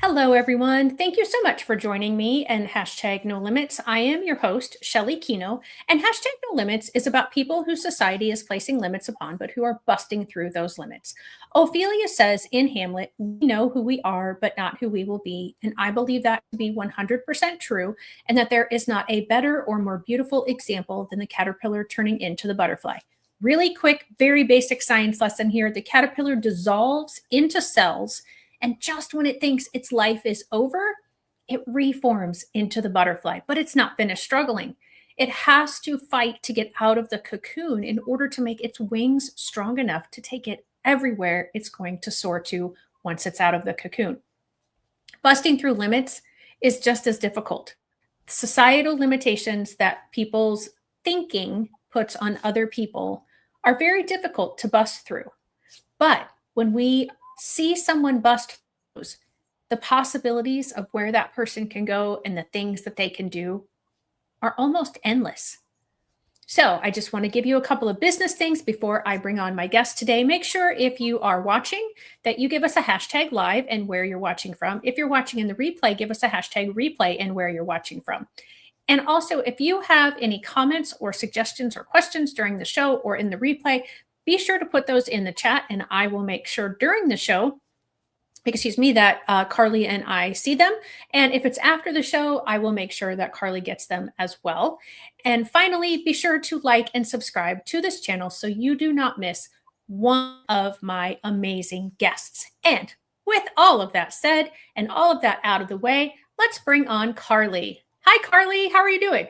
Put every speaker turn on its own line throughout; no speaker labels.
Hello, everyone. Thank you so much for joining me and hashtag No Limits. I am your host, Shelly Kino, and hashtag No Limits is about people whose society is placing limits upon, but who are busting through those limits. Ophelia says in Hamlet, we know who we are, but not who we will be. And I believe that to be 100% true, and that there is not a better or more beautiful example than the caterpillar turning into the butterfly. Really quick, very basic science lesson here. The caterpillar dissolves into cells, and just when it thinks its life is over, it reforms into the butterfly, but it's not finished struggling. It has to fight to get out of the cocoon in order to make its wings strong enough to take it everywhere it's going to soar to once it's out of the cocoon. Busting through limits is just as difficult. Societal limitations that people's thinking puts on other people are very difficult to bust through. But when we see someone bust those, the possibilities of where that person can go and the things that they can do are almost endless. So, I just want to give you a couple of business things before I bring on my guest today. Make sure if you are watching that you give us a hashtag live and where you're watching from. If you're watching in the replay, give us a hashtag replay and where you're watching from. And also, if you have any comments or suggestions or questions during the show or in the replay, be sure to put those in the chat, and I will make sure during the show, that Carley and I see them. And if it's after the show, I will make sure that Carley gets them as well. And finally, be sure to like and subscribe to this channel so you do not miss one of my amazing guests. And with all of that said and all of that out of the way, let's bring on Carley. Hi, Carley. How are you doing?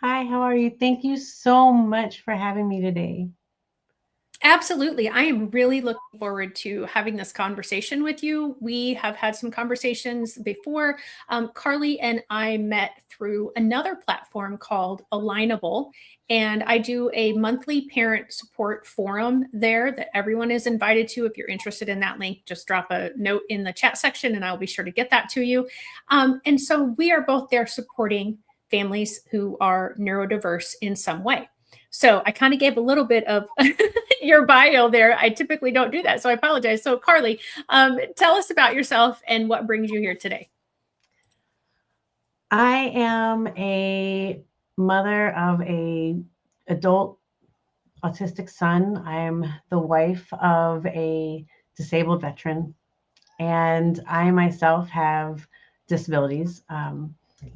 Hi, how are you? Thank you so much for having me today.
Absolutely. I am really looking forward to having this conversation with you. We have had some conversations before. Carley and I met through another platform called Alignable, and I do a monthly parent support forum there that everyone is invited to. If you're interested in that link, just drop a note in the chat section and I'll be sure to get that to you. And so we are both there supporting families who are neurodiverse in some way. So I kind of gave a little bit of your bio there. I typically don't do that, so I apologize. So Carley, tell us about yourself and what brings you here today.
I am a mother of a adult autistic son. I am the wife of a disabled veteran, and I myself have disabilities.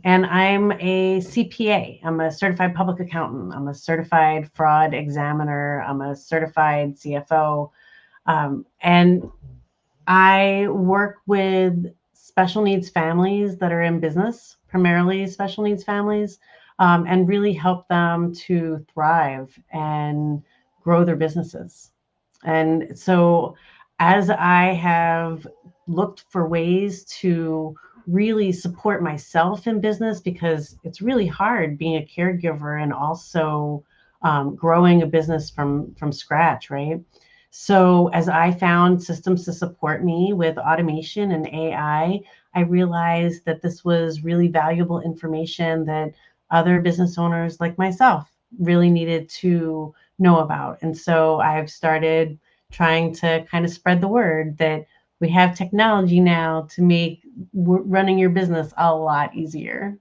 And I'm a CPA. I'm a certified public accountant. I'm a certified fraud examiner. I'm a certified CFO. And I work with special needs families that are in business, primarily special needs families, and really help them to thrive and grow their businesses. And so, as I have looked for ways to really support myself in business, because it's really hard being a caregiver and also growing a business from scratch, right? So as I found systems to support me with automation and I realized that this was really valuable information that other business owners like myself really needed to know about. And so I've started trying to kind of spread the word that we have technology now to make running your business a lot easier.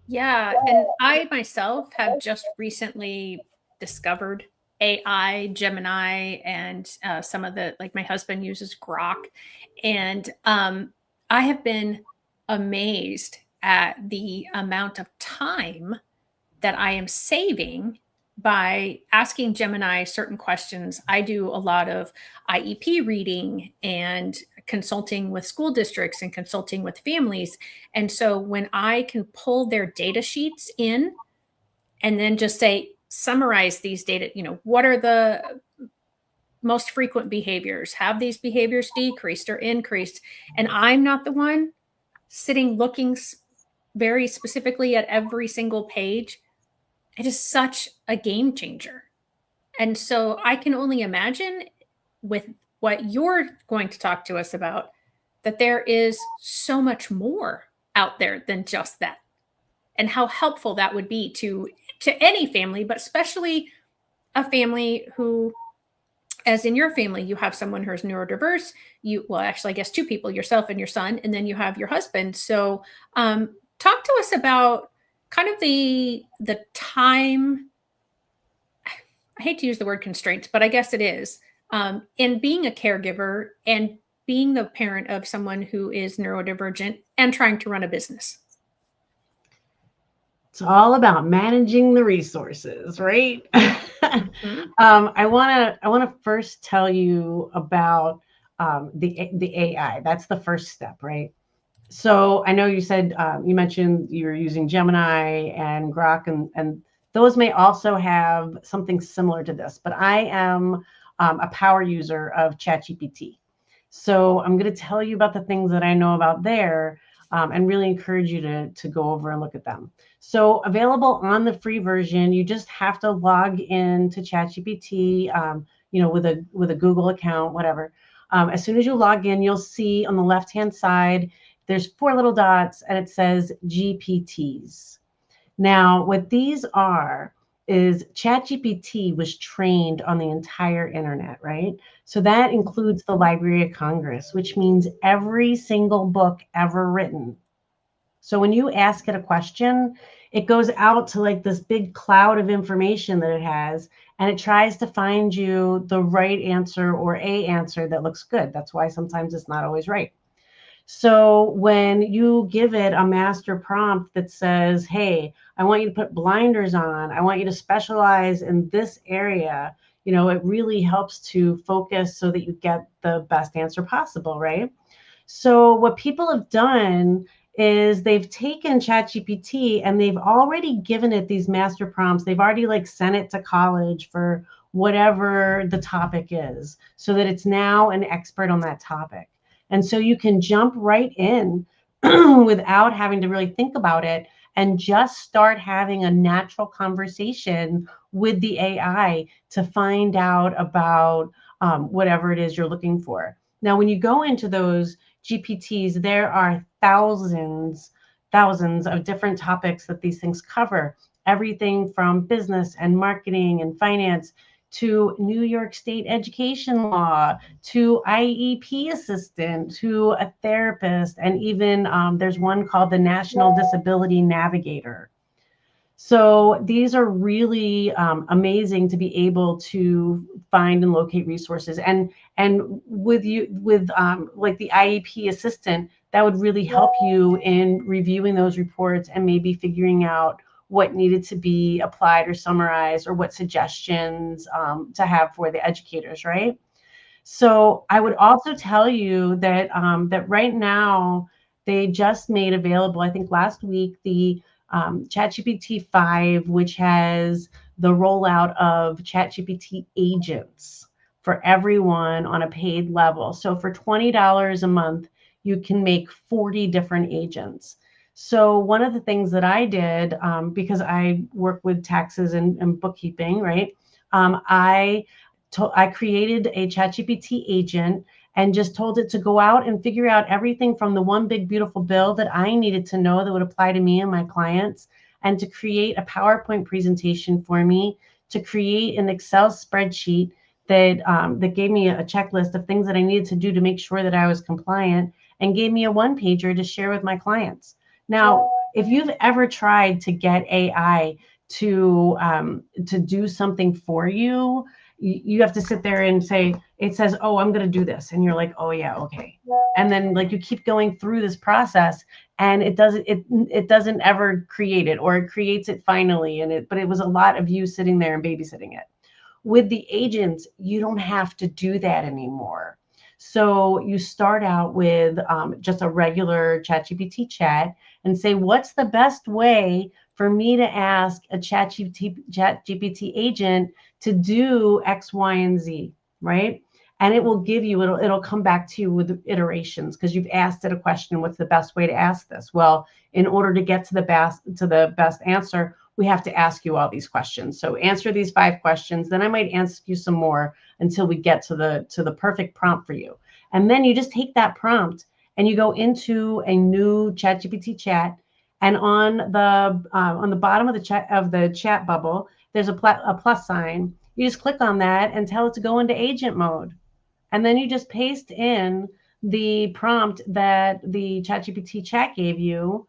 Yeah, and I myself have just recently discovered AI, Gemini, and some of the, like my husband uses Grok. And I have been amazed at the amount of time that I am saving by asking Gemini certain questions. I do a lot of IEP reading and consulting with school districts and consulting with families. And so when I can pull their data sheets in and then just say, summarize these data, what are the most frequent behaviors? Have these behaviors decreased or increased? And I'm not the one sitting looking very specifically at every single page. It is such a game changer. And so I can only imagine with what you're going to talk to us about that there is so much more out there than just that, and how helpful that would be to any family, but especially a family who as in your family, you have someone who's neurodiverse. Well, actually, I guess two people, yourself and your son, and then you have your husband. So, talk to us about kind of the time. I hate to use the word constraints, but I guess it is in being a caregiver and being the parent of someone who is neurodivergent and trying to run a business.
It's all about managing the resources, right?
Mhm.
I wanna first tell you about the AI. That's the first step, right? So I know you said you mentioned you're using Gemini and Grok, and those may also have something similar to this. But I am a power user of ChatGPT, so I'm going to tell you about the things that I know about there, and really encourage you to go over and look at them. So available on the free version, you just have to log in to ChatGPT, with a Google account, whatever. As soon as you log in, you'll see on the left-hand side there's four little dots and it says GPTs. Now, what these are is ChatGPT was trained on the entire internet, right? So that includes the Library of Congress, which means every single book ever written. So when you ask it a question, it goes out to like this big cloud of information that it has, and it tries to find you the right answer or a answer that looks good. That's why sometimes it's not always right. So when you give it a master prompt that says, hey, I want you to put blinders on, I want you to specialize in this area, it really helps to focus so that you get the best answer possible, right? So what people have done is they've taken ChatGPT and they've already given it these master prompts. They've already like sent it to college for whatever the topic is, so that it's now an expert on that topic. And so you can jump right in without having to really think about it and just start having a natural conversation with the AI to find out about whatever it is you're looking for. Now, when you go into those GPTs, there are thousands of different topics that these things cover. Everything from business and marketing and finance to New York State education law, to IEP assistant, to a therapist, and even there's one called the National Disability Navigator. So these are really amazing to be able to find and locate resources. And with like the IEP assistant, that would really help you in reviewing those reports and maybe figuring out what needed to be applied or summarized, or what suggestions to have for the educators, right? So I would also tell you that that right now they just made available, I think last week, the ChatGPT 5, which has the rollout of ChatGPT agents for everyone on a paid level. So for $20 a month, you can make 40 different agents. So one of the things that I did, because I work with taxes and bookkeeping, right? I created a ChatGPT agent and just told it to go out and figure out everything from the one big beautiful bill that I needed to know that would apply to me and my clients, and to create a PowerPoint presentation for me, to create an Excel spreadsheet that gave me a checklist of things that I needed to do to make sure that I was compliant, and gave me a one pager to share with my clients. Now, if you've ever tried to get AI to do something for you, you have to sit there and say, it says, oh, I'm going to do this. And you're like, oh yeah, okay. And then like you keep going through this process, and it doesn't ever create it, or it creates it finally. But it was a lot of you sitting there and babysitting it. With the agents, you don't have to do that anymore. So you start out with just a regular ChatGPT and say, what's the best way for me to ask a ChatGPT agent to do X, Y, and Z, right? And it will give you, it'll come back to you with iterations, because you've asked it a question, what's the best way to ask this? Well, in order to get to the best answer, we have to ask you all these questions. So answer these 5 questions, then I might ask you some more until we get to the perfect prompt for you. And then you just take that prompt and you go into a new ChatGPT chat, and on the bottom of the chat bubble, there's a plus sign, You just click on that and tell it to go into agent mode. And then you just paste in the prompt that the ChatGPT chat gave you,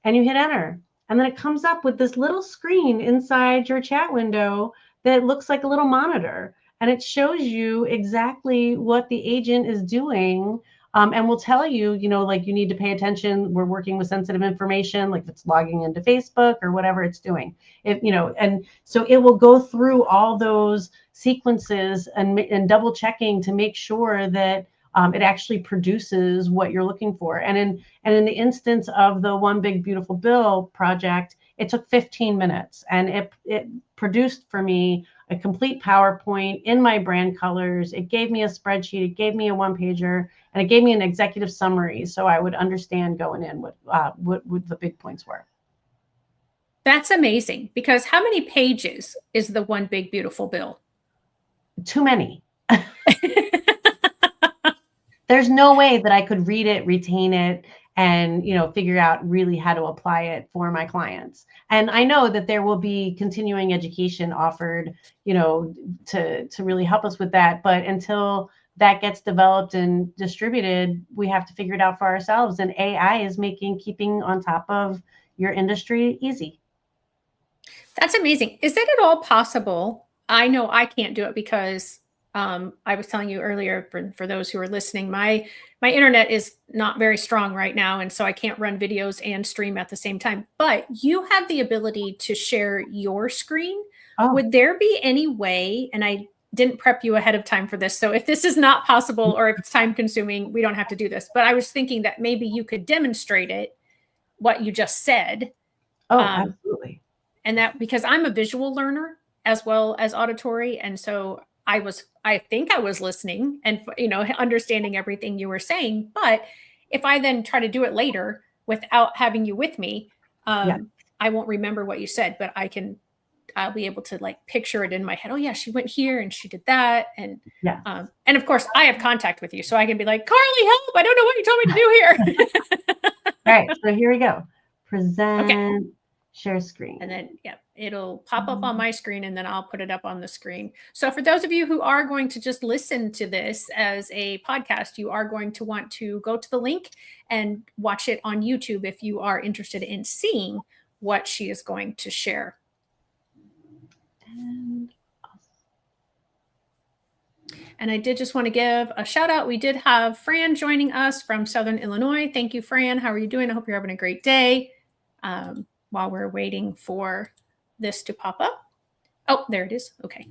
and you hit enter. And then it comes up with this little screen inside your chat window that looks like a little monitor. And it shows you exactly what the agent is doing, and will tell you, like you need to pay attention. We're working with sensitive information, like if it's logging into Facebook or whatever it's doing. And so it will go through all those sequences and double checking to make sure that it actually produces what you're looking for. And in the instance of the One Big Beautiful Bill project, it took 15 minutes, and it produced for me a complete PowerPoint in my brand colors. It gave me a spreadsheet, it gave me a one-pager, and it gave me an executive summary so I would understand going in what the big points were.
That's amazing, because how many pages is the One Big Beautiful Bill?
Too many. There's no way that I could read it, retain it, and figure out really how to apply it for my clients. And I know that there will be continuing education offered, to really help us with that. But until that gets developed and distributed, we have to figure it out for ourselves. And AI is making keeping on top of your industry easy.
That's amazing. Is it at all possible? I know I can't do it because I was telling you earlier, for those who are listening, my internet is not very strong right now. And so I can't run videos and stream at the same time. But you have the ability to share your screen.
Oh.
Would there be any way, and I didn't prep you ahead of time for this, so if this is not possible or if it's time consuming, we don't have to do this. But I was thinking that maybe you could demonstrate it, what you just said.
Oh, absolutely.
And that, because I'm a visual learner as well as auditory. And so I think I was listening and, understanding everything you were saying. But if I then try to do it later without having you with me, I won't remember what you said, but I'll be able to picture it in my head. Oh yeah, she went here and she did that. And, and of course I have contact with you, so I can be like, Carley, help. I don't know what you told me to do here.
All right. So here we go. Present. Okay. Share screen.
And then, it'll pop up on my screen, and then I'll put it up on the screen. So for those of you who are going to just listen to this as a podcast, you are going to want to go to the link and watch it on YouTube if you are interested in seeing what she is going to share. And I did just want to give a shout out. We did have Fran joining us from Southern Illinois. Thank you, Fran. How are you doing? I hope you're having a great day. While we're waiting for this to pop up. Oh, there it is. Okay.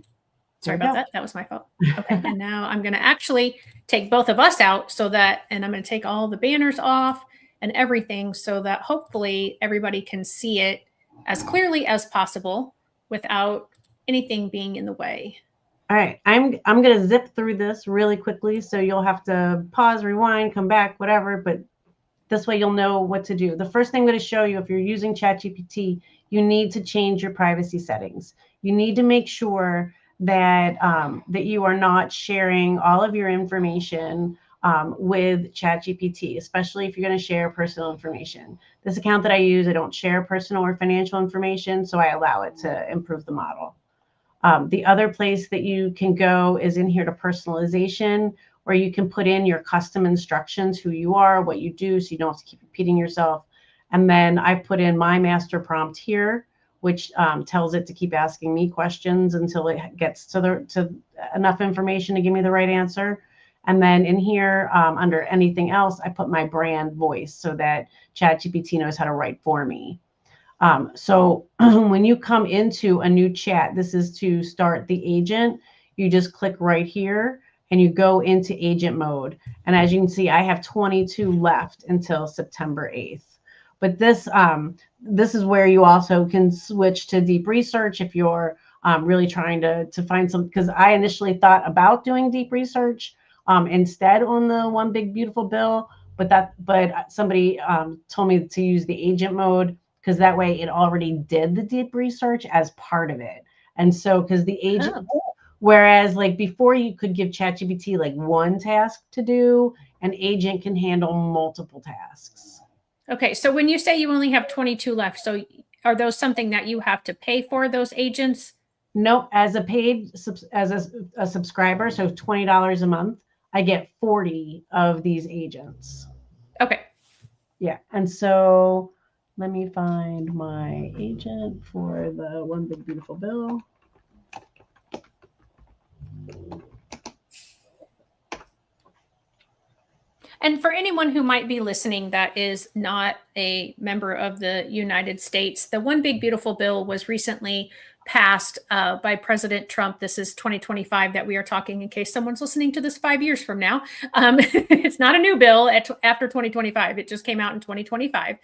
Sorry about that. That was my fault. Okay. And now I'm going to actually take both of us out and I'm going to take all the banners off and everything so that hopefully everybody can see it as clearly as possible without anything being in the way.
All right. I'm going to zip through this really quickly. So you'll have to pause, rewind, come back, whatever, but this way you'll know what to do. The first thing I'm going to show you, if you're using ChatGPT, you need to change your privacy settings. You need to make sure that that you are not sharing all of your information with ChatGPT, especially if you're going to share personal information. This account that I use, I don't share personal or financial information, so I allow it to improve the model. The other place that you can go is in here to personalization, where you can put in your custom instructions, who you are, what you do, so you don't have to keep repeating yourself. And then I put in my master prompt here, which tells it to keep asking me questions until it gets to enough information to give me the right answer. And then in here, under anything else, I put my brand voice so that ChatGPT knows how to write for me. So when you come into a new chat, this is to start the agent. You just click right here and you go into agent mode. And as you can see, I have 22 left until September 8th. But this is where you also can switch to deep research if you're really trying to find some, because I initially thought about doing deep research instead on the One Big Beautiful Bill, but somebody told me to use the agent mode, because that way it already did the deep research as part of it. And so, because the agent, whereas before you could give ChatGPT one task to do, an agent can handle multiple tasks.
Okay. So when you say you only have 22 left, so are those something that you have to pay for, those agents?
No, as a a subscriber, so $20 a month, I get 40 of these agents.
Okay.
Yeah. And so let me find my agent for the One Big Beautiful Bill.
And for anyone who might be listening that is not a member of the United States, the One Big Beautiful Bill was recently passed by President Trump. This is 2025 that we are talking, in case someone's listening to this 5 years from now. It's not a new bill after 2025. It just came out in 2025.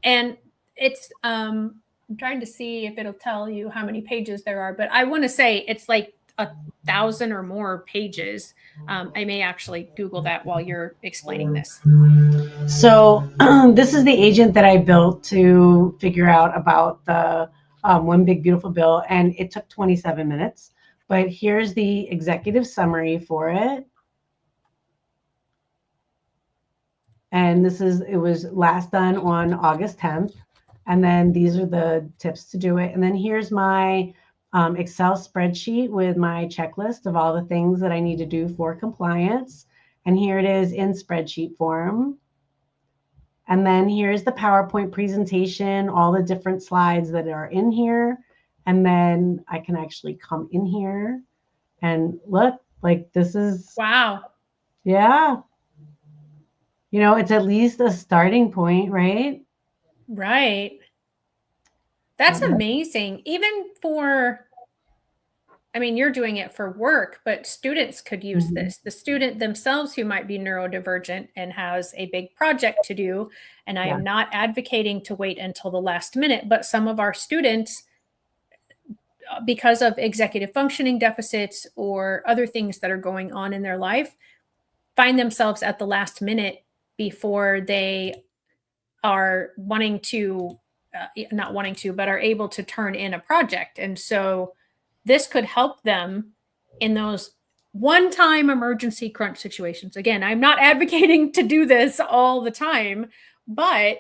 And it's, I'm trying to see if it'll tell you how many pages there are, but I want to say it's like 1,000 or more pages. I may actually Google that while you're explaining this.
So this is the agent that I built to figure out about the One Big Beautiful Bill, and it took 27 minutes. But here's the executive summary for it. And it was last done on August 10th. And then these are the tips to do it. And then here's my Excel spreadsheet with my checklist of all the things that I need to do for compliance. And here it is in spreadsheet form. And then here's the PowerPoint presentation, all the different slides that are in here. And then I can actually come in here and look, like this is,
wow.
Yeah. You know, it's at least a starting point, right?
Right. That's amazing. Even for, I mean, you're doing it for work, but students could use this. The student themselves who might be neurodivergent and has a big project to do. And I am not advocating to wait until the last minute, but some of our students, because of executive functioning deficits or other things that are going on in their life, find themselves at the last minute before they are wanting to, not wanting to, but are able to turn in a project. And so this could help them in those one-time emergency crunch situations. Again, I'm not advocating to do this all the time, but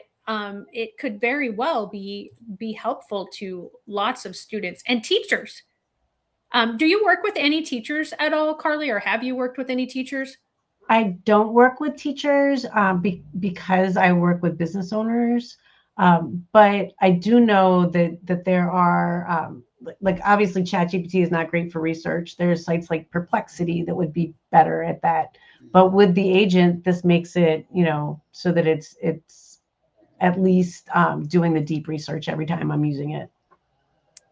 it could very well be helpful to lots of students and teachers. Do you work with any teachers at all, Carley, or have you worked with any teachers?
I don't work with teachers because I work with business owners. But I do know that there are, like obviously ChatGPT is not great for research. There's sites like Perplexity that would be better at that. But with the agent, this makes it, you know, so that it's at least doing the deep research every time I'm using it.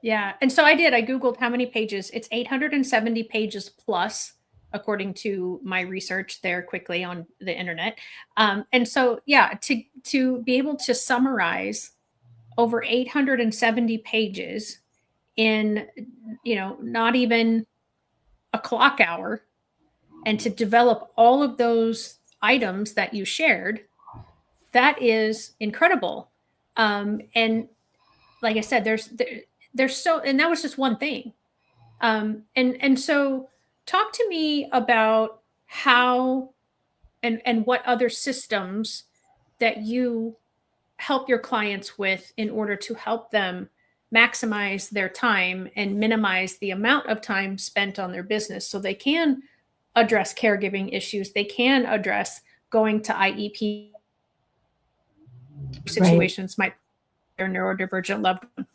Yeah. And so I Googled how many pages. It's 870 pages plus, according to my research there quickly on the internet. And so, yeah, to be able to summarize over 870 pages in, you know, not even a clock hour, and to develop all of those items that you shared, that is incredible. And like I said, there's so, and that was just one thing. And so talk to me about how and what other systems that you help your clients with in order to help them maximize their time and minimize the amount of time spent on their business so they can address caregiving issues, they can address going to IEP situations, might their neurodivergent loved one.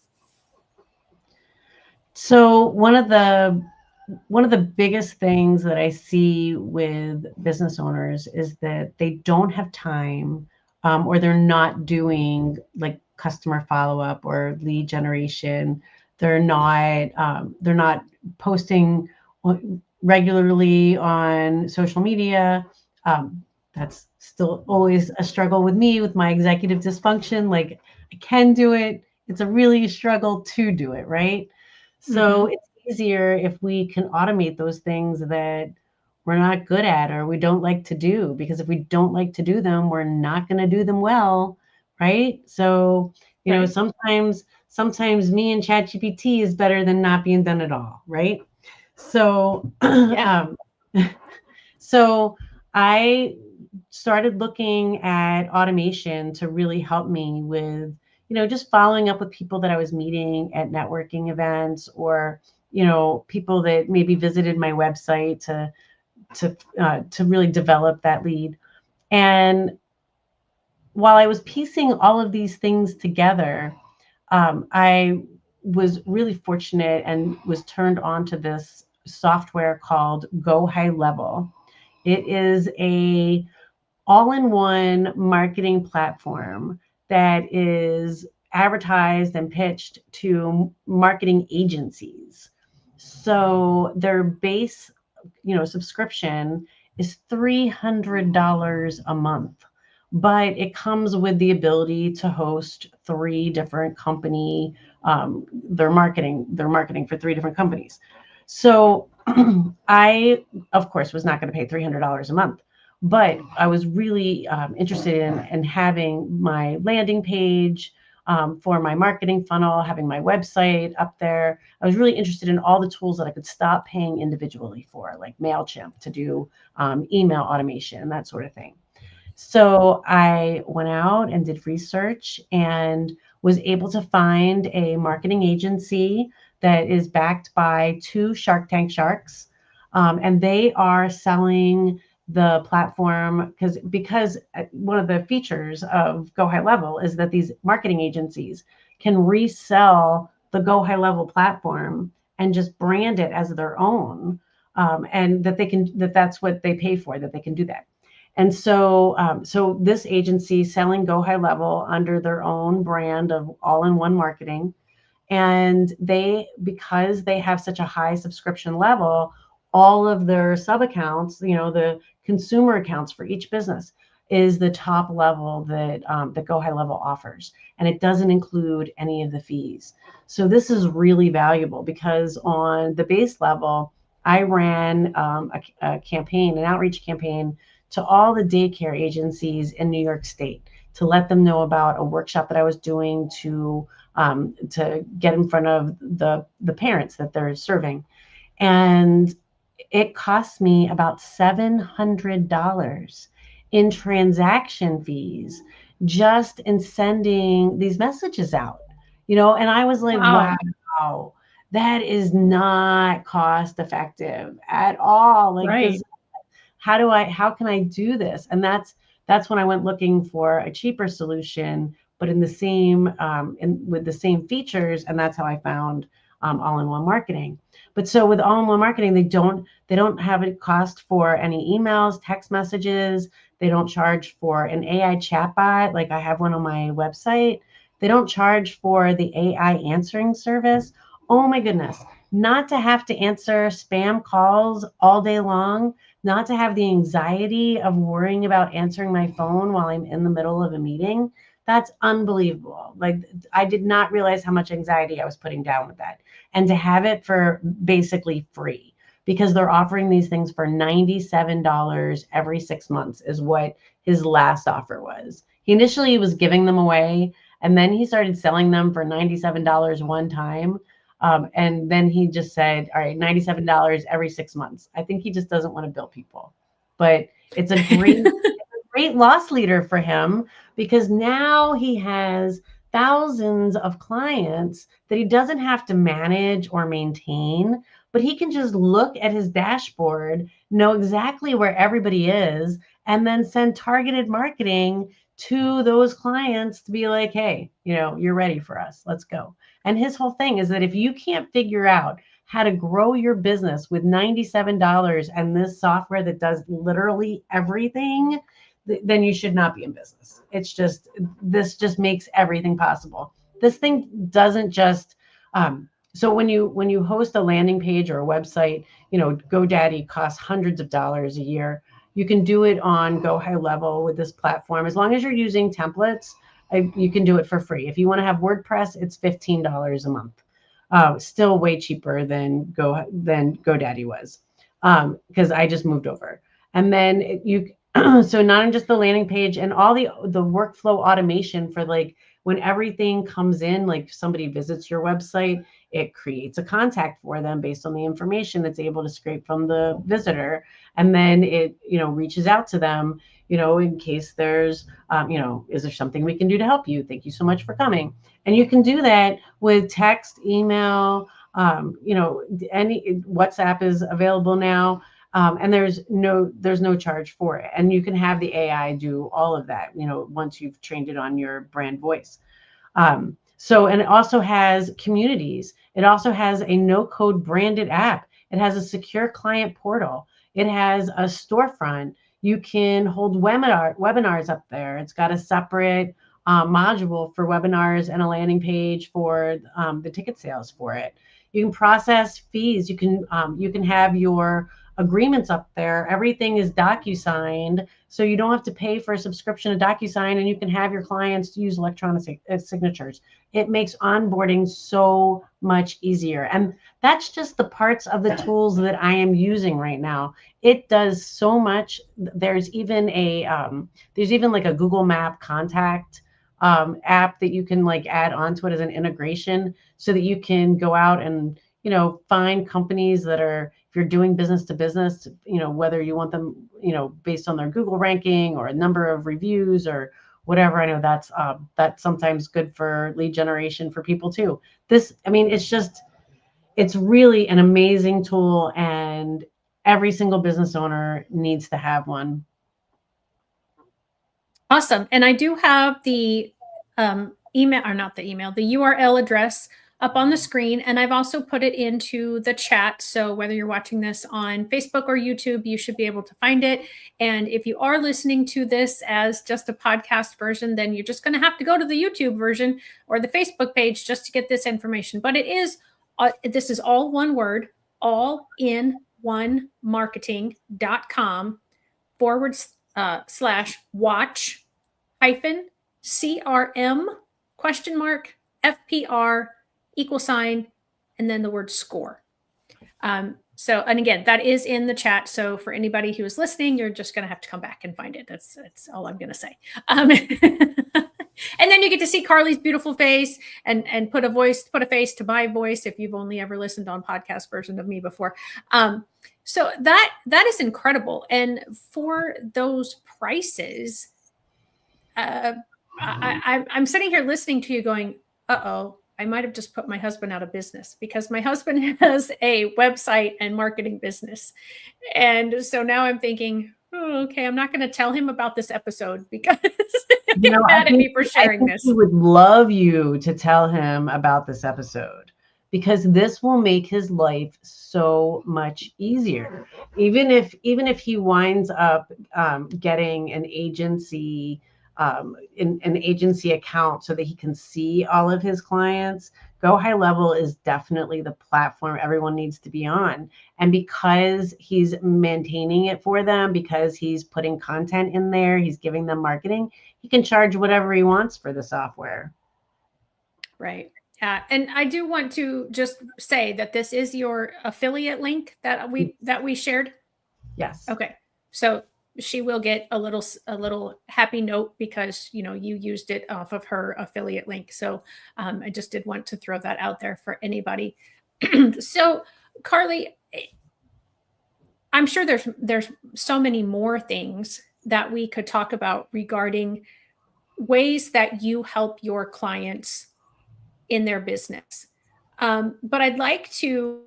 So one of the biggest things that I see with business owners is that they don't have time, or they're not doing like customer follow-up or lead generation. They're not posting regularly on social media. That's still always a struggle with me with my executive dysfunction. Like I can do it. It's a really struggle to do it, right? So it's easier if we can automate those things that we're not good at or we don't like to do, because if we don't like to do them, we're not going to do them well, right? So, you know, sometimes me and ChatGPT is better than not being done at all, right? So, so I started looking at automation to really help me with, you know, just following up with people that I was meeting at networking events, or, people that maybe visited my website to really develop that lead. And while I was piecing all of these things together, I was really fortunate and was turned on to this software called Go High Level. It is a all-in-one marketing platform that is advertised and pitched to marketing agencies. So their base, subscription is $300 a month, but it comes with the ability to host three different company. They're marketing for three different companies. So I, of course, was not going to pay $300 a month, but I was really interested in having my landing page for my marketing funnel, having my website up there. I was really interested in all the tools that I could stop paying individually for, like MailChimp to do email automation and that sort of thing. So I went out and did research and was able to find a marketing agency that is backed by two Shark Tank sharks. And they are selling the platform because one of the features of Go High Level is that these marketing agencies can resell the Go High Level platform and just brand it as their own. And that's what they pay for, that they can do that. And so this agency selling Go High Level under their own brand of all-in-one marketing. And because they have such a high subscription level, all of their sub accounts, the consumer accounts for each business is the top level that Go High Level offers. And it doesn't include any of the fees. So this is really valuable because on the base level, I ran a campaign, an outreach campaign to all the daycare agencies in New York State to let them know about a workshop that I was doing to get in front of the parents that they're serving. And it cost me about $700 in transaction fees just in sending these messages out, and I was like, wow, that is not cost effective at all. Like,
right.
how can I do this? And that's when I went looking for a cheaper solution, but in the same with the same features. And that's how I found all-in-one marketing. But so with all-in-one marketing, they don't have a cost for any emails, text messages. They don't charge for an AI chatbot. Like I have one on my website. They don't charge for the AI answering service. Oh my goodness. Not to have to answer spam calls all day long, not to have the anxiety of worrying about answering my phone while I'm in the middle of a meeting. That's unbelievable. Like, I did not realize how much anxiety I was putting down with that. And to have it for basically free, because they're offering these things for $97 every 6 months is what his last offer was. He initially was giving them away, and then he started selling them for $97 one time. And then he just said, all right, $97 every 6 months. I think he just doesn't want to bill people. But it's a great loss leader for him, because now he has thousands of clients that he doesn't have to manage or maintain, but he can just look at his dashboard, know exactly where everybody is, and then send targeted marketing to those clients to be like, hey, you're ready for us. Let's go. And his whole thing is that if you can't figure out how to grow your business with $97 and this software that does literally everything, then you should not be in business. This just makes everything possible. This thing doesn't just, so when you host a landing page or a website, GoDaddy costs hundreds of dollars a year. You can do it on Go High Level with this platform. As long as you're using templates, you can do it for free. If you want to have WordPress, it's $15 a month. Still way cheaper than GoDaddy was, because I just moved over. And then so not in just the landing page and all the workflow automation for, like, when everything comes in, like somebody visits your website, it creates a contact for them based on the information that's able to scrape from the visitor. And then it, reaches out to them, in case there's, is there something we can do to help you? Thank you so much for coming. And you can do that with text, email, Any WhatsApp is available now. And there's no charge for it. And you can have the AI do all of that, once you've trained it on your brand voice. And it also has communities. It also has a no-code branded app. It has a secure client portal. It has a storefront. You can hold webinars up there. It's got a separate module for webinars and a landing page for the ticket sales for it. You can process fees. You can have your agreements up there. Everything is DocuSigned, so you don't have to pay for a subscription to DocuSign, and you can have your clients use electronic signatures. It makes onboarding so much easier. And that's just the parts of the tools that I am using right now. It does so much. There's even like a Google Map contact app that you can like add onto it as an integration, so that you can go out and find companies that are, if you're doing business to business, whether you want them, based on their Google ranking or a number of reviews or whatever. I know that's sometimes good for lead generation for people too. It's really an amazing tool, and every single business owner needs to have one.
Awesome. And I do have the email, or not the email, the URL address up on the screen. And I've also put it into the chat. So whether you're watching this on Facebook or YouTube, you should be able to find it. And if you are listening to this as just a podcast version, then you're just going to have to go to the YouTube version or the Facebook page just to get this information. But this is all one word, allinonemarketing.com/watch CRM FPR $, and then the word score. And again, that is in the chat. So for anybody who is listening, you're just going to have to come back and find it. That's all I'm going to say. And then you get to see Carley's beautiful face and put a face to my voice if you've only ever listened on podcast version of me before. So that is incredible. And for those prices, I'm sitting here listening to you going, uh-oh, I might have just put my husband out of business, because my husband has a website and marketing business. And so now I'm thinking, oh, okay, I'm not going to tell him about this episode, because he'll get mad at me for sharing this.
He would love you to tell him about this episode, because this will make his life so much easier. Even if he winds up getting an agency account so that he can see all of his clients, Go High Level is definitely the platform everyone needs to be on. And because he's maintaining it for them, because he's putting content in there, he's giving them marketing, he can charge whatever he wants for the software.
Right. And I do want to just say that this is your affiliate link that we shared.
Yes.
Okay. So she will get a little happy note, because you used it off of her affiliate link. So I just did want to throw that out there for anybody. So Carley, I'm sure there's so many more things that we could talk about regarding ways that you help your clients in their business. But I'd like to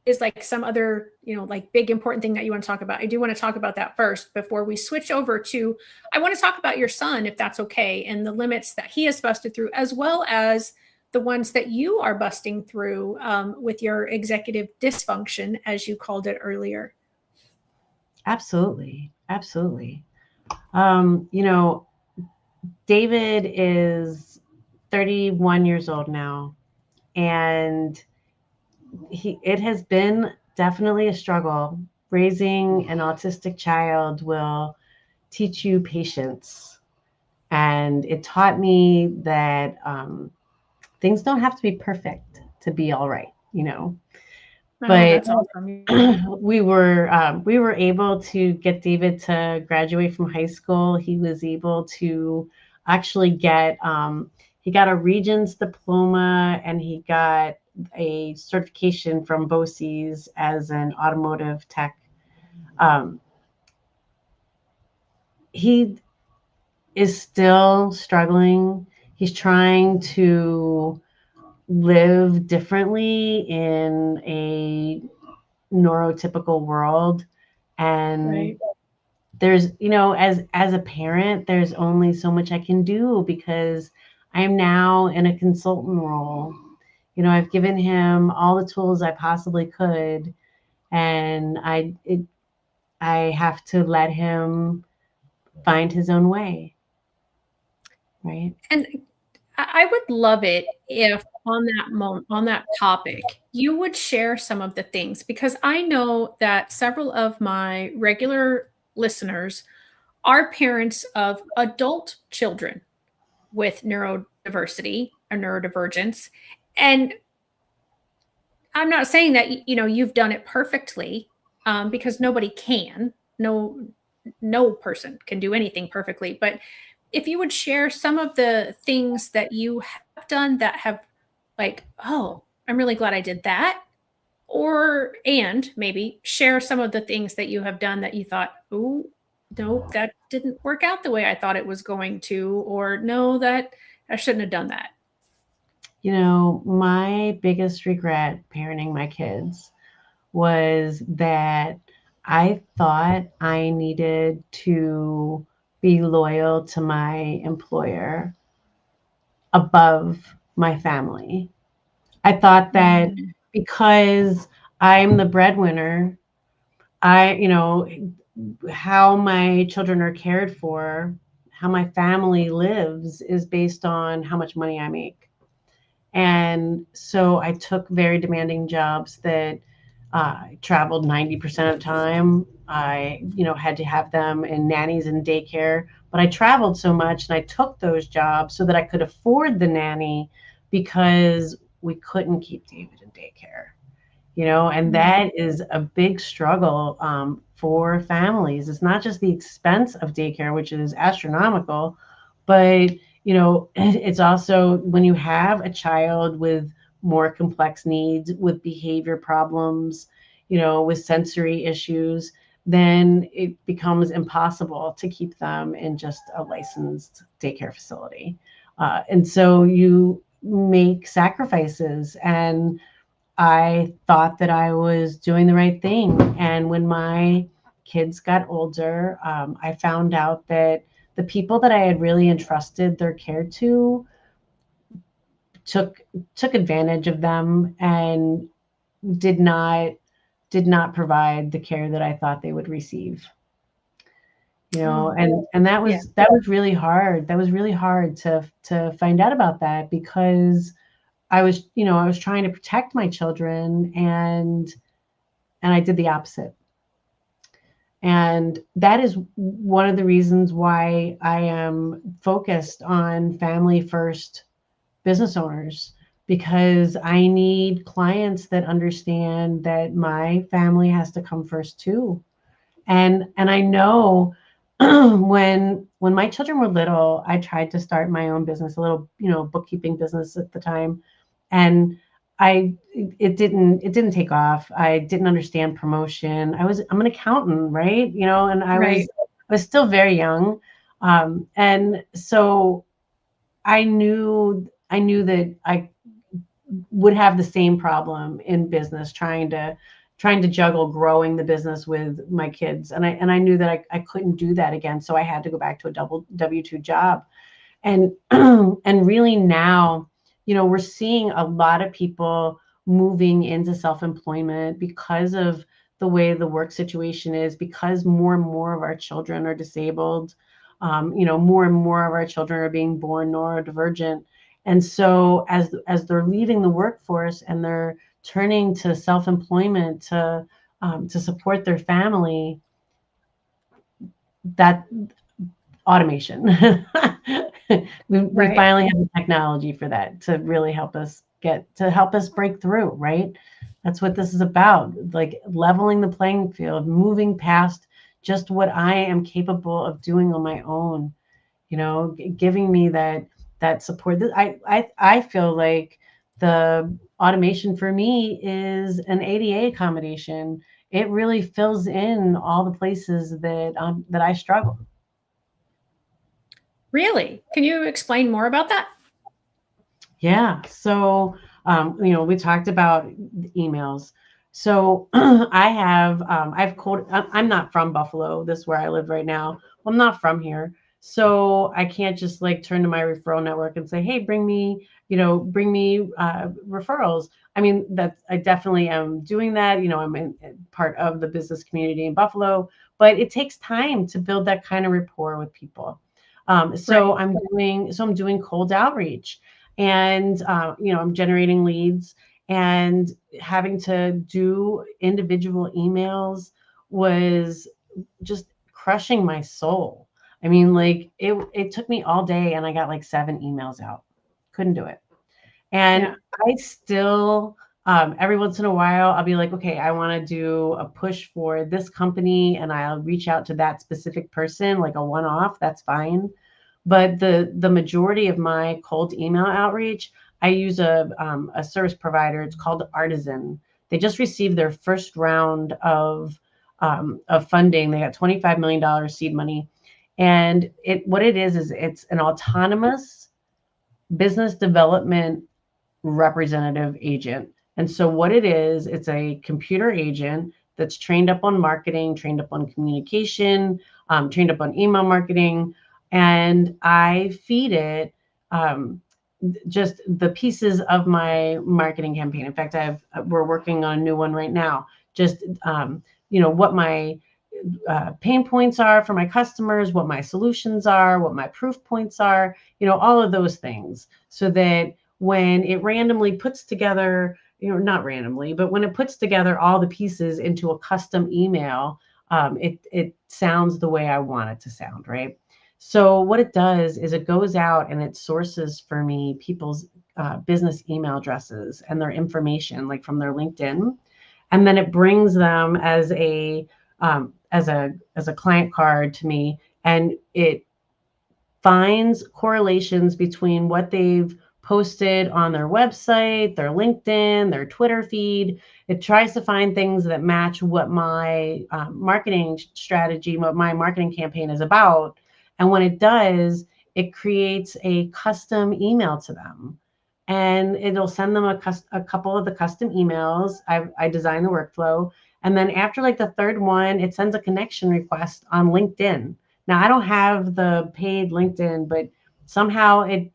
is like some other, like big important thing that you want to talk about. I do want to talk about that first before we switch over to, I want to talk about your son, if that's okay, and the limits that he has busted through, as well as the ones that you are busting through with your executive dysfunction, as you called it earlier.
Absolutely. Absolutely. David is 31 years old now, and it has been definitely a struggle. Raising an autistic child will teach you patience. And it taught me that things don't have to be perfect to be all right, But
that's awesome.
we were able to get David to graduate from high school. He was able to actually get, he got a Regents diploma, and he got a certification from BOCES as an automotive tech. He is still struggling. He's trying to live differently in a neurotypical world. And
Right.
there's, as a parent, there's only so much I can do because I'm now in a consultant role. I've given him all the tools I possibly could, and I have to let him find his own way, right?
And I would love it if on that on that topic, you would share some of the things because I know that several of my regular listeners are parents of adult children with neurodiversity or neurodivergence. And I'm not saying that you've done it perfectly, because nobody can. No person can do anything perfectly. But if you would share some of the things that you have done that have, like, oh, I'm really glad I did that, or and maybe share some of the things that you have done that you thought, oh, nope, that didn't work out the way I thought it was going to, or no, that I shouldn't have done that.
My biggest regret parenting my kids was that I thought I needed to be loyal to my employer above my family. I thought that
Mm,
because I'm the breadwinner, how my children are cared for, how my family lives is based on how much money I make. And so I took very demanding jobs that traveled 90% of the time. I, had to have them in nannies and daycare, but I traveled so much and I took those jobs so that I could afford the nanny because we couldn't keep David in daycare, and
mm,
that is a big struggle for families. It's not just the expense of daycare, which is astronomical, but it's also when you have a child with more complex needs, with behavior problems, with sensory issues, then it becomes impossible to keep them in just a licensed daycare facility. And so you make sacrifices, and I thought that I was doing the right thing. And when my kids got older, I found out that the people that I had really entrusted their care to took took advantage of them and did not did not provide the care that I thought they would receive.
oh,
And
yeah.
that was really hard. That was really hard to find out about that because I was trying to protect my children, and I did the opposite. And that is one of the reasons why I am focused on family first business owners, because I need clients that understand that my family has to come first too. And I know when my children were little, I tried to start my own business, a little, bookkeeping business at the time. And it didn't take off. I didn't understand promotion. I'm an accountant, right? And
Right.
I was still very young. And so I knew that I would have the same problem in business, trying to juggle growing the business with my kids. And I knew that I couldn't do that again. So I had to go back to a double W-2 job. And and really now, we're seeing a lot of people moving into self-employment because of the way the work situation is, because more and more of our children are disabled. More and more of our children are being born neurodivergent. And so as they're leaving the workforce and they're turning to self-employment to support their family, that automation. we
Right.
finally have the technology for that to really help us break through, right? That's what this is about, like leveling the playing field, moving past just what I am capable of doing on my own, giving me that support. I feel like the automation for me is an ADA accommodation. It really fills in all the places that I struggle.
Really? Can you explain more about that?
Yeah. So We talked about emails. So I've cold, I'm not from Buffalo. This is where I live right now. Well, I'm not from here. So I can't just like turn to my referral network and say, hey, bring me referrals. I mean, I definitely am doing that. I'm in part of the business community in Buffalo, but it takes time to build that kind of rapport with people. So
Right.
I'm doing cold outreach, and I'm generating leads, and having to do individual emails was just crushing my soul. I mean, like it took me all day, and I got like 7 emails out. Couldn't do it. And
Yeah.
I still, every once in a while, I'll be like, okay, I want to do a push for this company, and I'll reach out to that specific person, like a one-off. That's fine. But the majority of my cold email outreach, I use a service provider. It's called Artisan. They just received their first round of funding. They got $25 million seed money, and what it is it's an autonomous business development representative agent. And so what it is, it's a computer agent that's trained up on marketing, trained up on communication, trained up on email marketing. And I feed it just the pieces of my marketing campaign. In fact, we're working on a new one right now. Just what my pain points are for my customers, what my solutions are, what my proof points are, all of those things, so that when it randomly puts together, not randomly, but when it puts together all the pieces into a custom email, it sounds the way I want it to sound, right? So what it does is it goes out and it sources for me people's business email addresses and their information, like from their LinkedIn, and then it brings them as a client card to me, and it finds correlations between what they've posted on their website, their LinkedIn, their Twitter feed. It tries to find things that match what my marketing strategy, what my marketing campaign is about. And when it does, it creates a custom email to them. And it'll send them a couple of the custom emails. I design the workflow. And then after like the third one, it sends a connection request on LinkedIn. Now I don't have the paid LinkedIn, but somehow it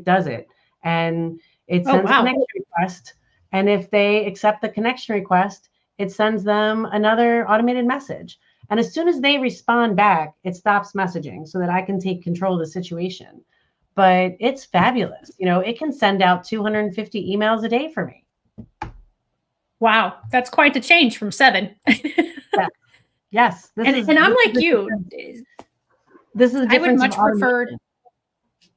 does it. And it
Oh,
sends a
wow.
connection request. And if they accept the connection request, it sends them another automated message. And as soon as they respond back, it stops messaging so that I can take control of the situation. But it's fabulous. It can send out 250 emails a day for me.
Wow. That's quite the change from 7.
Yeah. Yes.
And I'm like you.
This is a
I would
difference of
much prefer,
automation.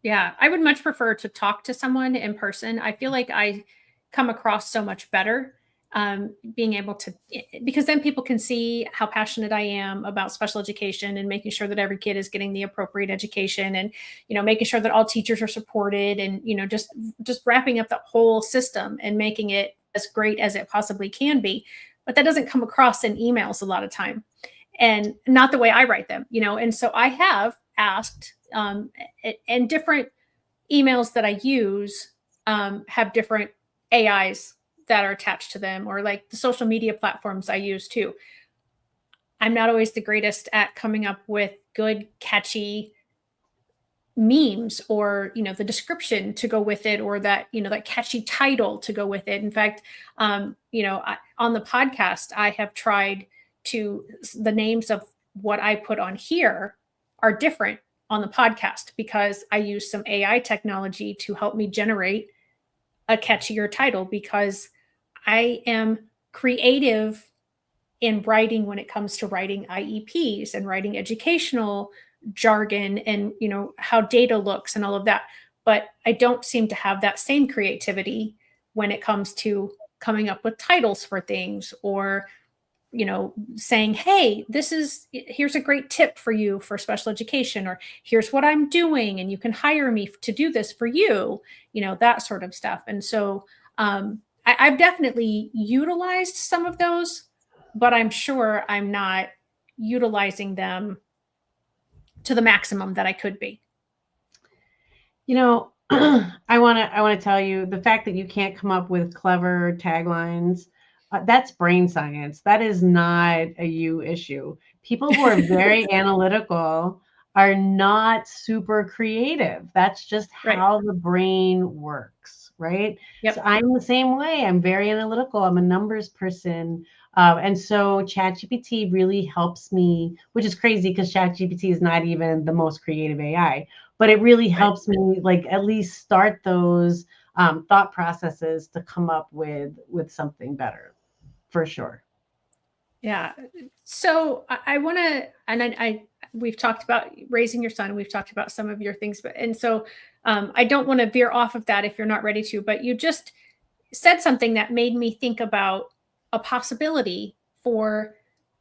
yeah, I would much prefer to talk to someone in person. I feel like I come across so much better being able to, because then people can see how passionate I am about special education and making sure that every kid is getting the appropriate education, and making sure that all teachers are supported, and just wrapping up the whole system and making it as great as it possibly can be. But that doesn't come across in emails a lot of time, and not the way I write them. And so I have asked, and different emails that I use have different AIs that are attached to them, or like the social media platforms I use too. I'm not always the greatest at coming up with good, catchy memes, or the description to go with it, or that catchy title to go with it. In fact, on the podcast, I have tried to, the names of what I put on here are different on the podcast, because I use some AI technology to help me generate a catchier title, because I am creative in writing when it comes to writing IEPs and writing educational jargon, and how data looks and all of that. But I don't seem to have that same creativity when it comes to coming up with titles for things, or saying, hey, here's a great tip for you for special education, or here's what I'm doing and you can hire me to do this for you, that sort of stuff. And so I've definitely utilized some of those, but I'm sure I'm not utilizing them to the maximum that I could be.
I want to tell you the fact that you can't come up with clever taglines. That's brain science. That is not a you issue. People who are very analytical are not super creative. That's just
Right.
how the brain works, right? So
Yep.
I'm the same way. I'm very analytical. I'm a numbers person. And so ChatGPT really helps me, which is crazy because ChatGPT is not even the most creative AI, but it really
Right.
helps me like at least start those thought processes to come up with something better for sure.
Yeah. So I want to, and we've talked about raising your son. We've talked about some of your things, but and so I don't want to veer off of that if you're not ready to. But you just said something that made me think about a possibility for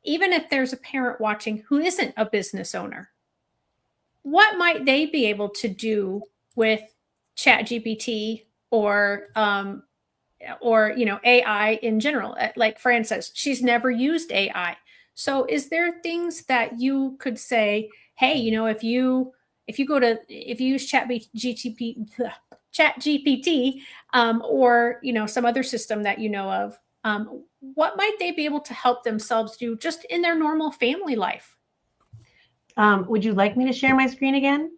even if there's a parent watching who isn't a business owner, what might they be able to do with Chat GPT or AI in general? Like Fran says, she's never used AI. So is there things that you could say, hey, if you use Chat GPT, or some other system that you know of, what might they be able to help themselves do just in their normal family life?
Would you like me to share my screen again?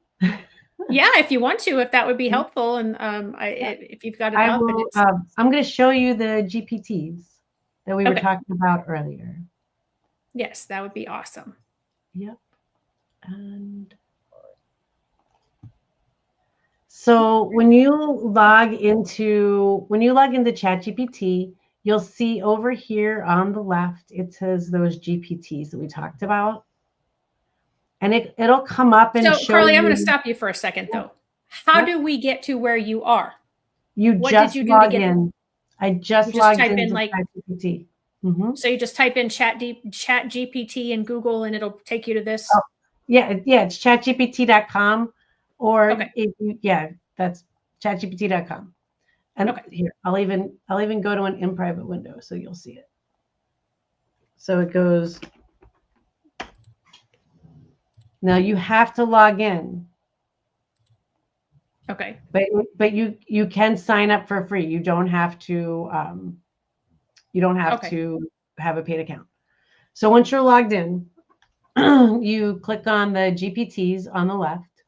Yeah, if you want to, if that would be
Mhm.
helpful, and
Yeah,
if you've got it
I
up and
will.
it's
I'm going to show you the GPTs that we were
okay.
talking about earlier.
Yes, that would be awesome.
Yep. And so when you log into ChatGPT, you'll see over here on the left, it says those GPTs that we talked about. And it'll come up and
So,
show
Carly, I'm going to
you.
stop you for a second, though. How
Yep.
do we get to where you are?
You
What did
just
you do to
log
get?
in. I
You
just
just
logged
type in
into
like,
ChatGPT. Mm-hmm.
so you just type in Chat GPT in Google, and it'll take you to
Oh,
this.
yeah, it's chatgpt.com or
Okay,
that's chatgpt.com. And
okay.
here, I'll even go to an in private window so you'll see it. So it goes, now you have to log in,
Okay.
but you can sign up for free. You don't have
Okay.
to have a paid account. So once you're logged in, you click on the GPTs on the left,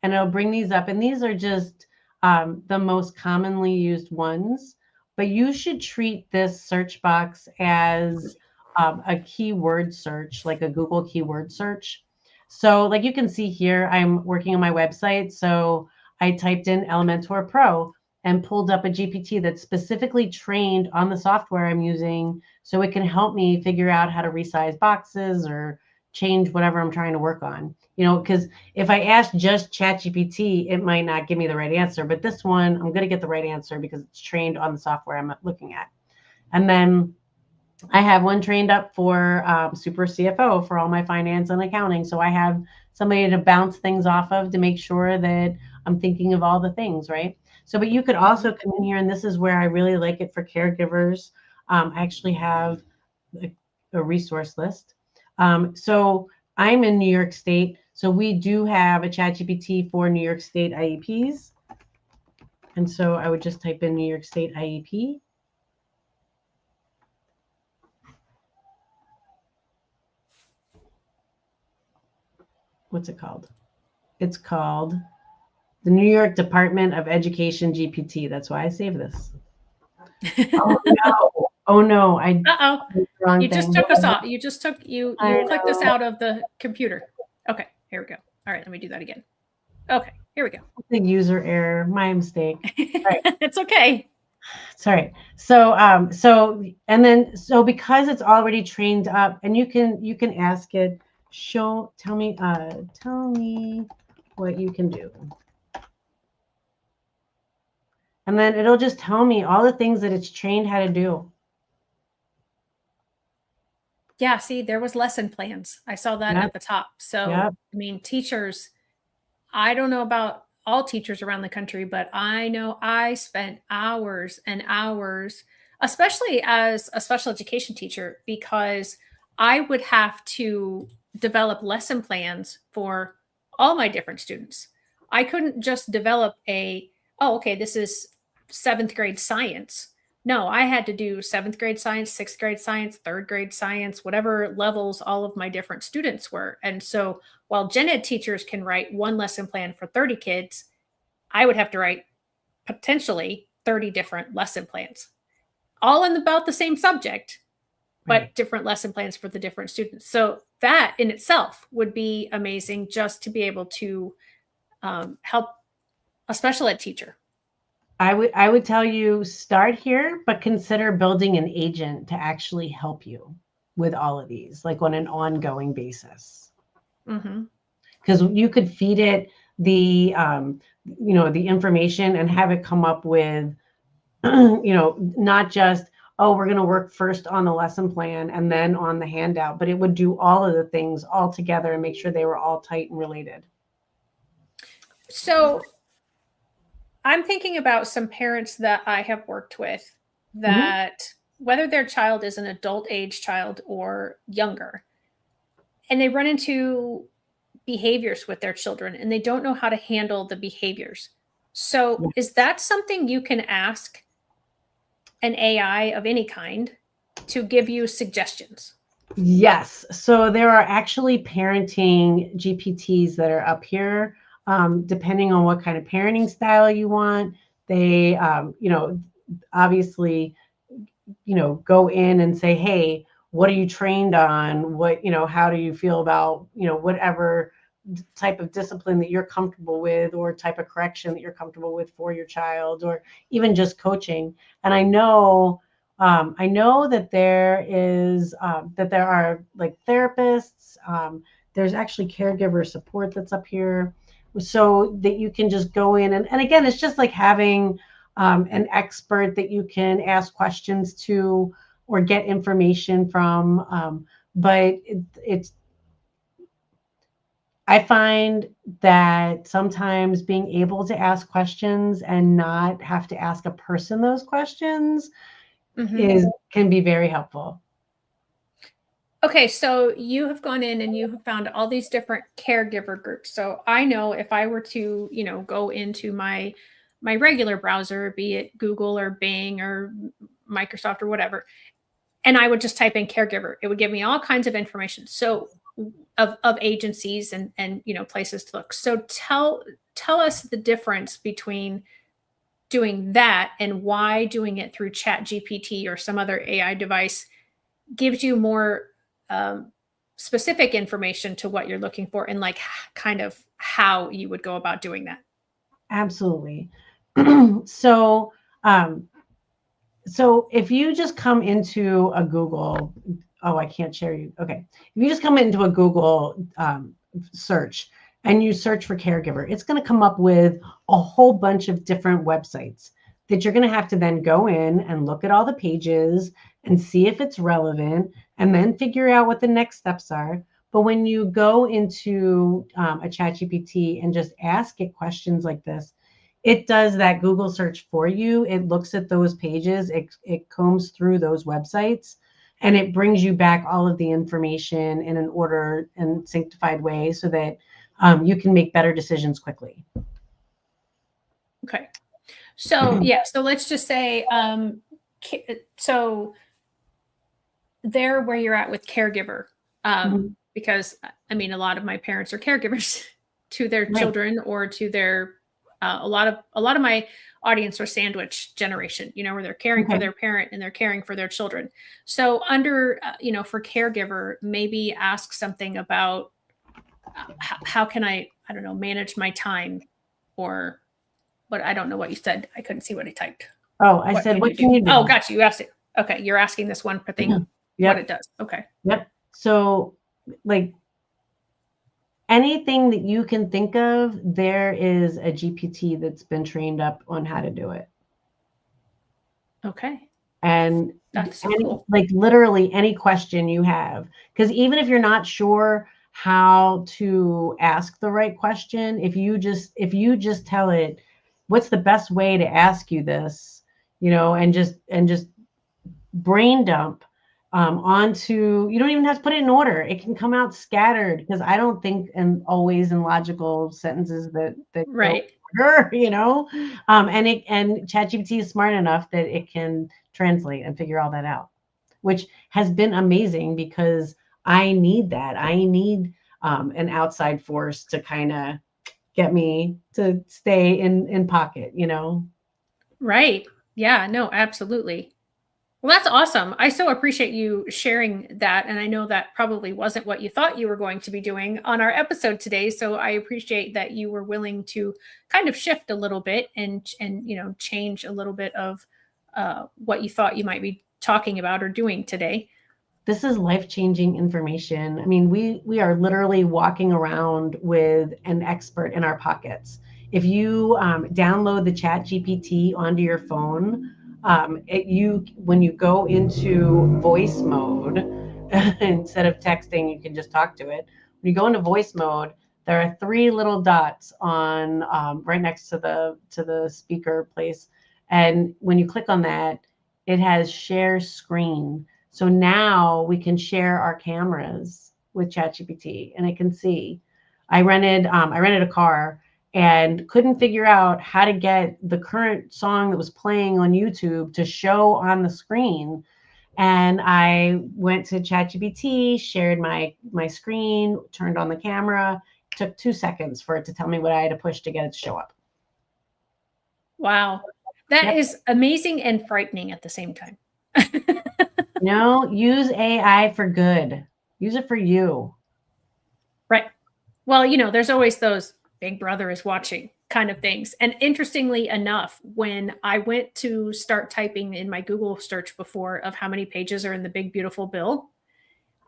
and it'll bring these up. And these are just the most commonly used ones. But you should treat this search box as a keyword search, like a Google keyword search. So, like you can see here, I'm working on my website. So I typed in Elementor Pro and pulled up a GPT that's specifically trained on the software I'm using so it can help me figure out how to resize boxes or change whatever I'm trying to work on. Because if I ask just ChatGPT, it might not give me the right answer. But this one, I'm going to get the right answer because it's trained on the software I'm looking at. And then I have one trained up for Super CFO for all my finance and accounting. So I have somebody to bounce things off of to make sure that I'm thinking of all the things, right? So, but you could
Mhm.
also come in here, and this is where I really like it for caregivers. I actually have a resource list. So I'm in New York State. So we do have a ChatGPT for New York State IEPs. And so I would just type in New York State IEP. What's it called? It's called the New York Department of Education GPT. That's why I saved this. Oh no. Oh no. I
Uh-oh.
did the wrong
You just
thing.
took us off. You
I
clicked us
know.
out of the computer. Okay, here we go. All right, let me do that again. Okay, here we go.
It's a user error. My mistake. All right.
It's okay.
Sorry. So because it's already trained up, and you can ask it, tell me what you can do. And then it'll just tell me all the things that it's trained how to do.
Yeah, see, there was lesson plans. I saw that
Yep.
at the top. So,
Yep.
I mean, teachers, I don't know about all teachers around the country, but I know I spent hours and hours, especially as a special education teacher, because I would have to develop lesson plans for all my different students. I couldn't just develop oh, okay, this is 7th grade science. No, I had to do 7th grade science, 6th grade science, 3rd grade science, whatever levels all of my different students were. And so while gen ed teachers can write one lesson plan for 30 kids, I would have to write potentially 30 different lesson plans, all in about the same subject, but
Right.
different lesson plans for the different students. So that in itself would be amazing, just to be able to help a special ed teacher.
I would tell you, start here, but consider building an agent to actually help you with all of these, like on an ongoing basis.
Mm-hmm.
Because you could feed it the the information and have it come up with not just, oh, we're going to work first on the lesson plan and then on the handout, but it would do all of the things all together and make sure they were all tight and related.
So I'm thinking about some parents that I have worked with that, whether their child is an adult age child or younger, and they run into behaviors with their children and they don't know how to handle the behaviors. So, is that something you can ask an AI of any kind to give you suggestions?
Yes. So there are actually parenting GPTs that are up here, depending on what kind of parenting style you want. They, obviously, go in and say, hey, what are you trained on? How do you feel about, whatever type of discipline that you're comfortable with, or type of correction that you're comfortable with for your child, or even just coaching. And I know that there are like therapists. There's actually caregiver support that's up here, so that you can just go in and again, it's just like having an expert that you can ask questions to or get information from. But I find that sometimes being able to ask questions and not have to ask a person those questions can be very helpful.
Okay, so you have gone in and you have found all these different caregiver groups. So I know if I were to, go into my regular browser, be it Google or Bing or Microsoft or whatever, and I would just type in caregiver, it would give me all kinds of information. So of agencies and places to look. So tell us the difference between doing that and why doing it through Chat GPT or some other AI device gives you more specific information to what you're looking for, and like kind of how you would go about doing that.
Absolutely. So, so if you just come into a Google, oh, I can't share you. Okay. If you just come into a Google search and you search for caregiver, it's going to come up with a whole bunch of different websites that you're going to have to then go in and look at all the pages and see if it's relevant, and then figure out what the next steps are. But when you go into a Chat GPT and just ask it questions like this, it does that Google search for you. It looks at those pages, it combs through those websites, and it brings you back all of the information in an order and sanctified way so that you can make better decisions quickly.
Okay. So, yeah. So let's just say, so there where you're at with caregiver, because I mean, a lot of my parents are caregivers to their children or to their, a lot of my audience are sandwich generation, where they're caring for their parent and they're caring for their children. So under, for caregiver, maybe ask something about how can I don't know, manage my time, or what, I don't know what you said. I couldn't see what I typed.
Oh, I said, what can you do?
Oh, gotcha. You asked it. Okay. You're asking this one thing, what it does. Okay.
Yep. So like anything that you can think of, there is a GPT that's been trained up on how to do it.
Okay.
And
that's so cool.
Like literally any question you have, because even if you're not sure how to ask the right question, if you just tell it, what's the best way to ask you this, and just brain dump, onto, you don't even have to put it in order. It can come out scattered, because I don't think always in logical sentences that go
Right.
order, and ChatGPT is smart enough that it can translate and figure all that out, which has been amazing, because I need that. I need an outside force to kind of get me to stay in pocket,
Right. Yeah, no, absolutely. Well, that's awesome. I so appreciate you sharing that. And I know that probably wasn't what you thought you were going to be doing on our episode today. So I appreciate that you were willing to kind of shift a little bit and change a little bit of what you thought you might be talking about or doing today.
This is life-changing information. I mean, we are literally walking around with an expert in our pockets. If you download the Chat GPT onto your phone, when you go into voice mode, instead of texting, you can just talk to it. When you go into voice mode, there are 3 little dots on right next to the speaker place, and when you click on that, it has share screen. So now we can share our cameras with ChatGPT, and it can see. I rented a car and couldn't figure out how to get the current song that was playing on YouTube to show on the screen. And I went to ChatGPT, shared my screen, turned on the camera. It took 2 seconds for it to tell me what I had to push to get it to show up.
Wow. That
Yep.
is amazing and frightening at the same time.
No, use AI for good. Use it for you.
Right. Well, there's always those big brother is watching kind of things. And interestingly enough, when I went to start typing in my Google search before of how many pages are in the big beautiful bill,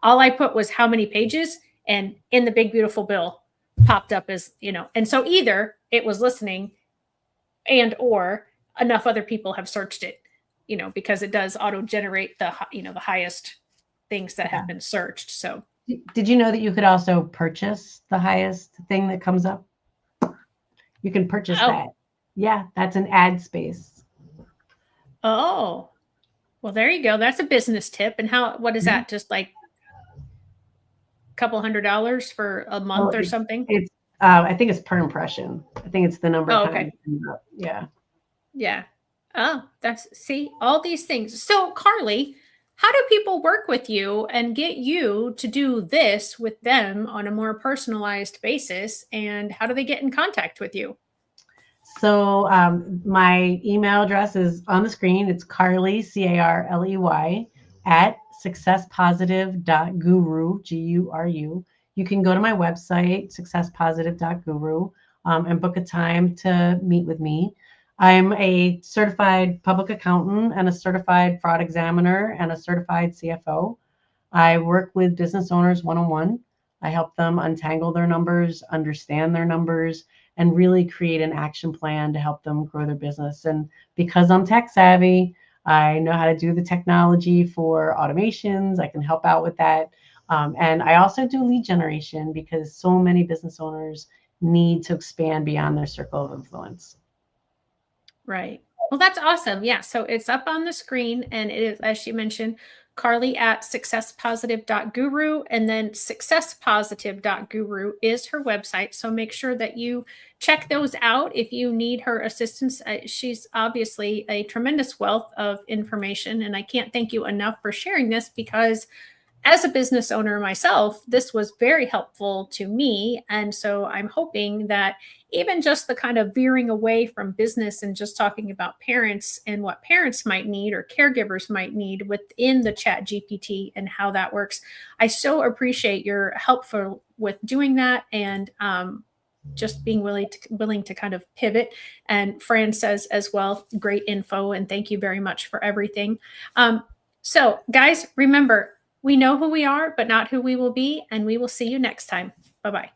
all I put was how many pages, and in the big beautiful bill popped up as, and so either it was listening and or enough other people have searched it, because it does auto generate the highest things that have been searched. So
did you know that you could also purchase the highest thing that comes up? You can purchase that. Yeah, that's an ad space.
Oh, well, there you go. That's a business tip. And what is that? Just like a couple $100 for a month or something?
It's I think it's per impression. I think it's the number of times.
Okay.
Yeah.
Yeah. Oh, see, all these things. So, Carley, how do people work with you and get you to do this with them on a more personalized basis? And how do they get in contact with you?
So my email address is on the screen. It's Carley, Carley, at successpositive.guru, Guru. You can go to my website, successpositive.guru, and book a time to meet with me. I'm a certified public accountant and a certified fraud examiner and a certified CFO. I work with business owners one-on-one. I help them untangle their numbers, understand their numbers, and really create an action plan to help them grow their business. And because I'm tech savvy, I know how to do the technology for automations. I can help out with that. And I also do lead generation, because so many business owners need to expand beyond their circle of influence.
Right. Well, that's awesome. Yeah. So it's up on the screen, and it is, as she mentioned, Carley at successpositive.guru, and then successpositive.guru is her website. So make sure that you check those out if you need her assistance. She's obviously a tremendous wealth of information, and I can't thank you enough for sharing this, because as a business owner myself, this was very helpful to me. And so I'm hoping that even just the kind of veering away from business and just talking about parents and what parents might need or caregivers might need within the Chat GPT and how that works, I so appreciate your help with doing that, and just being willing to kind of pivot. And Fran says as well, great info, and thank you very much for everything. So guys, remember, we know who we are, but not who we will be. And we will see you next time. Bye-bye.